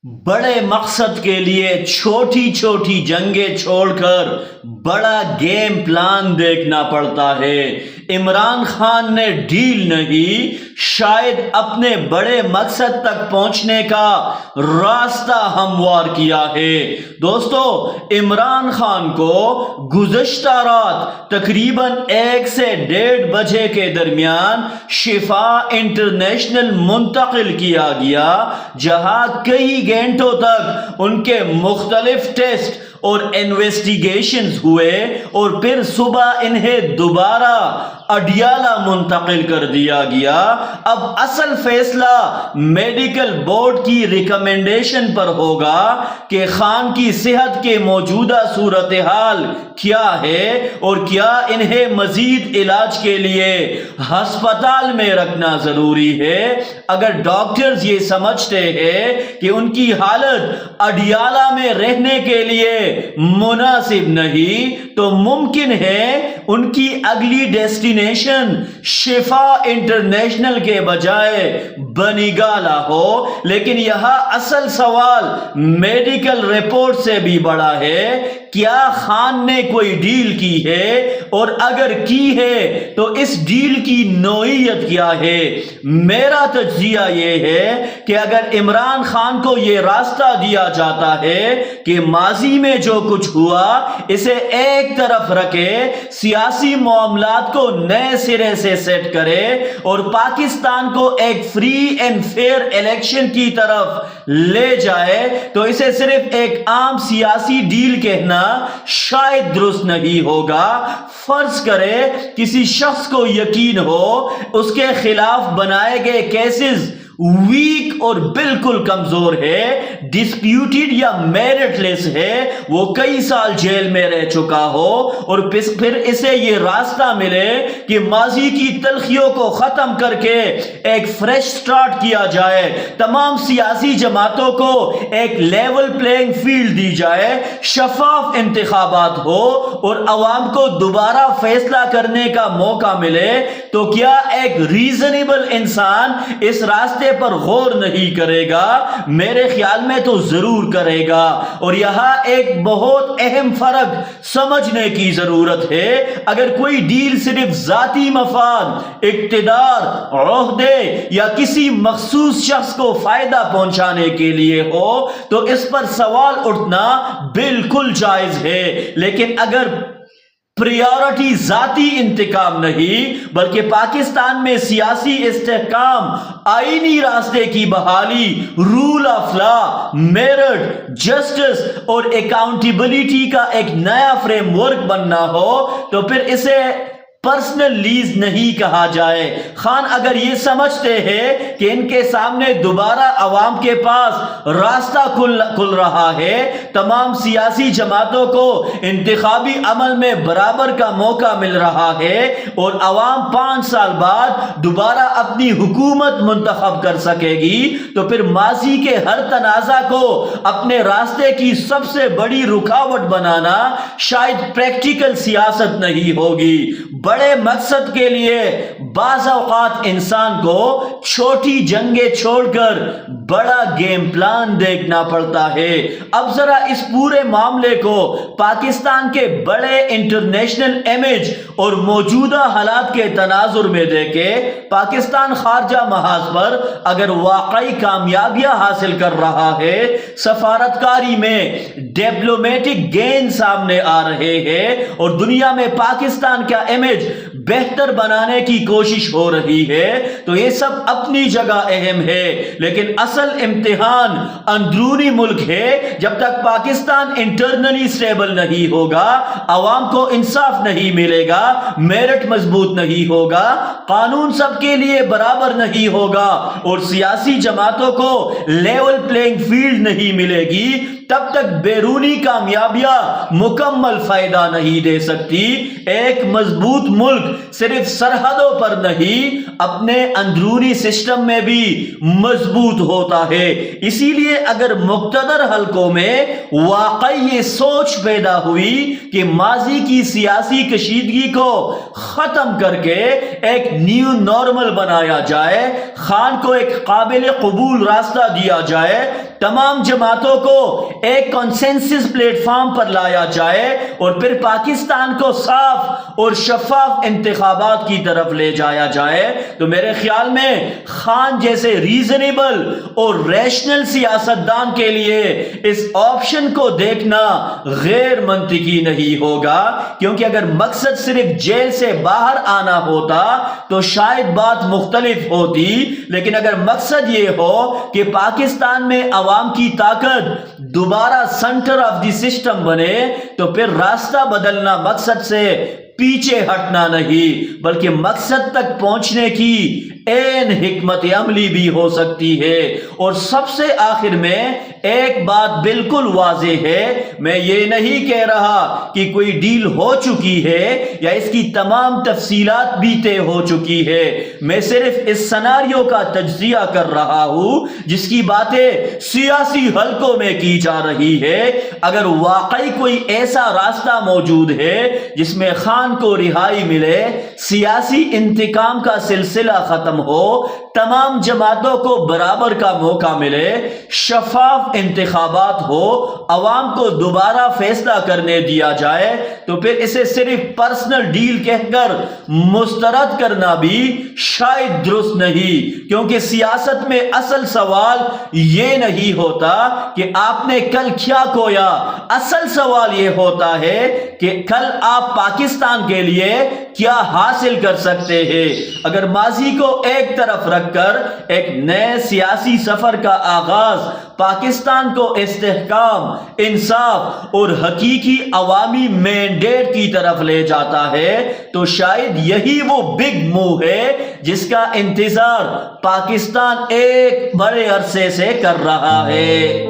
بڑے مقصد کے لیے چھوٹی چھوٹی جنگیں چھوڑ کر بڑا گیم پلان دیکھنا پڑتا ہے۔ عمران خان نے ڈیل نہیں، شاید اپنے بڑے مقصد تک پہنچنے کا راستہ ہموار کیا ہے۔ دوستو، عمران خان کو گزشتہ رات تقریباً 1 سے 1:30 بجے کے درمیان شفا انٹرنیشنل منتقل کیا گیا، جہاں کئی گھنٹوں تک ان کے مختلف ٹیسٹ اور انویسٹیگیشنز ہوئے اور پھر صبح انہیں دوبارہ اڈیالہ منتقل کر دیا گیا۔ اب اصل فیصلہ میڈیکل بورڈ کی ریکمنڈیشن پر ہوگا کہ خان کی صحت کے موجودہ صورتحال کیا ہے اور کیا انہیں مزید علاج کے لیے ہسپتال میں رکھنا ضروری ہے۔ اگر ڈاکٹرز یہ سمجھتے ہیں کہ ان کی حالت اڈیالہ میں رہنے کے لیے مناسب نہیں، تو ممکن ہے ان کی اگلی ڈیسٹینیشن شفا انٹرنیشنل کے بجائے بنیگالہ ہو۔ لیکن یہاں اصل سوال میڈیکل رپورٹ سے بھی بڑا ہے، کیا خان نے کوئی ڈیل کی ہے، اور اگر کی ہے تو اس ڈیل کی نوعیت کیا ہے؟ میرا تجزیہ یہ ہے کہ اگر عمران خان کو یہ راستہ دیا جاتا ہے کہ ماضی میں جو کچھ ہوا اسے ایک طرف رکھے، سیاسی معاملات کو نئے سرے سے سیٹ کرے اور پاکستان کو ایک فری اینڈ فیئر الیکشن کی طرف لے جائے، تو اسے صرف ایک عام سیاسی ڈیل کہنا شاید درست نہیں ہوگا۔ فرض کرے کسی شخص کو یقین ہو اس کے خلاف بنائے گئے کیسز ویک اور بالکل کمزور ہے، ڈسپیوٹڈ یا میرٹ لیس ہے، وہ کئی سال جیل میں رہ چکا ہو، اور پھر اسے یہ راستہ ملے کہ ماضی کی تلخیوں کو ختم کر کے ایک فریش سٹارٹ کیا جائے، تمام سیاسی جماعتوں کو ایک لیول پلینگ فیلڈ دی جائے، شفاف انتخابات ہو اور عوام کو دوبارہ فیصلہ کرنے کا موقع ملے، تو کیا ایک ریزنیبل انسان اس راستے پر غور نہیں کرے گا؟ میرے خیال میں تو ضرور کرے گا۔ اور یہاں ایک بہت اہم فرق سمجھنے کی ضرورت ہے۔ اگر کوئی ڈیل صرف ذاتی مفاد، اقتدار، عہدے یا کسی مخصوص شخص کو فائدہ پہنچانے کے لیے ہو تو اس پر سوال اٹھنا بالکل جائز ہے، لیکن اگر پریورٹی ذاتی انتقام نہیں بلکہ پاکستان میں سیاسی استحکام، آئینی راستے کی بحالی، rule of law, merit, justice اور اکاؤنٹیبلٹی کا ایک نیا فریم ورک بننا ہو تو پھر اسے پرسنل لیز نہیں کہا جائے۔ خان اگر یہ سمجھتے ہیں کہ ان کے سامنے دوبارہ عوام کے پاس راستہ کھل رہا ہے، تمام سیاسی جماعتوں کو انتخابی عمل میں برابر کا موقع مل رہا ہے اور عوام 5 سال بعد دوبارہ اپنی حکومت منتخب کر سکے گی، تو پھر ماضی کے ہر تنازع کو اپنے راستے کی سب سے بڑی رکاوٹ بنانا شاید پریکٹیکل سیاست نہیں ہوگی۔ بڑے مقصد کے لیے بعض اوقات انسان کو چھوٹی جنگیں چھوڑ کر بڑا گیم پلان دیکھنا پڑتا ہے۔ اب ذرا اس پورے معاملے کو پاکستان کے بڑے انٹرنیشنل امیج اور موجودہ حالات کے تناظر میں دیکھیں۔ پاکستان خارجہ محاذ پر اگر واقعی کامیابیاں حاصل کر رہا ہے، سفارتکاری میں ڈپلومیٹک گین سامنے آ رہے ہیں اور دنیا میں پاکستان کا امیج بہتر بنانے کی کوشش ہو رہی ہے، تو یہ سب اپنی جگہ اہم ہے، لیکن اصل امتحان اندرونی ملک ہے۔ جب تک پاکستان انٹرنلی سٹیبل نہیں ہوگا، عوام کو انصاف نہیں ملے گا، میرٹ مضبوط نہیں ہوگا، قانون سب کے لیے برابر نہیں ہوگا اور سیاسی جماعتوں کو لیول پلینگ فیلڈ نہیں ملے گی، تب تک بیرونی کامیابیاں مکمل فائدہ نہیں دے سکتی۔ ایک مضبوط ملک صرف سرحدوں پر نہیں، اپنے اندرونی سسٹم میں بھی مضبوط ہوتا ہے۔ اسی لیے اگر مقتدر حلقوں میں واقعی یہ سوچ پیدا ہوئی کہ ماضی کی سیاسی کشیدگی کو ختم کر کے ایک نیو نارمل بنایا جائے، خان کو ایک قابل قبول راستہ دیا جائے، تمام جماعتوں کو ایک کنسنسس پلیٹ فارم پر لایا جائے اور پھر پاکستان کو صاف اور شفاف انتخابات کی طرف لے جایا جائے، تو میرے خیال میں خان جیسے ریزنیبل اور ریشنل سیاستدان کے لیے اس آپشن کو دیکھنا غیر منطقی نہیں ہوگا، کیونکہ اگر مقصد صرف جیل سے باہر آنا ہوتا تو شاید بات مختلف ہوتی، لیکن اگر مقصد یہ ہو کہ پاکستان میں عوام کی طاقت دوبارہ سینٹر آف دی سسٹم بنے تو پھر راستہ بدلنا مقصد سے پیچھے ہٹنا نہیں بلکہ مقصد تک پہنچنے کی عین حکمت عملی بھی ہو سکتی ہے۔ اور سب سے آخر میں ایک بات بالکل واضح ہے، میں یہ نہیں کہہ رہا کہ کوئی ڈیل ہو چکی ہے یا اس کی تمام تفصیلات بھی طے ہو چکی ہے، میں صرف اس سناریو کا تجزیہ کر رہا ہوں جس کی باتیں سیاسی حلقوں میں کی جا رہی ہے۔ اگر واقعی کوئی ایسا راستہ موجود ہے جس میں خان کو رہائی ملے، سیاسی انتقام کا سلسلہ ختم ہو، تمام جماعتوں کو برابر کا موقع ملے، شفاف انتخابات ہو، عوام کو دوبارہ فیصلہ کرنے دیا جائے، تو پھر اسے صرف پرسنل ڈیل کہہ کر مسترد کرنا بھی شاید درست نہیں، کیونکہ سیاست میں اصل سوال یہ نہیں ہوتا کہ آپ نے کل کیا کھویا، اصل سوال یہ ہوتا ہے کہ کل آپ پاکستان کے لیے کیا حاصل کر سکتے ہیں۔ اگر ماضی کو ایک طرف رکھ کر ایک نئے سیاسی سفر کا آغاز پاکستان کو استحکام، انصاف اور حقیقی عوامی مینڈیٹ کی طرف لے جاتا ہے تو شاید یہی وہ بگ موو ہے جس کا انتظار پاکستان ایک بڑے عرصے سے کر رہا ہے۔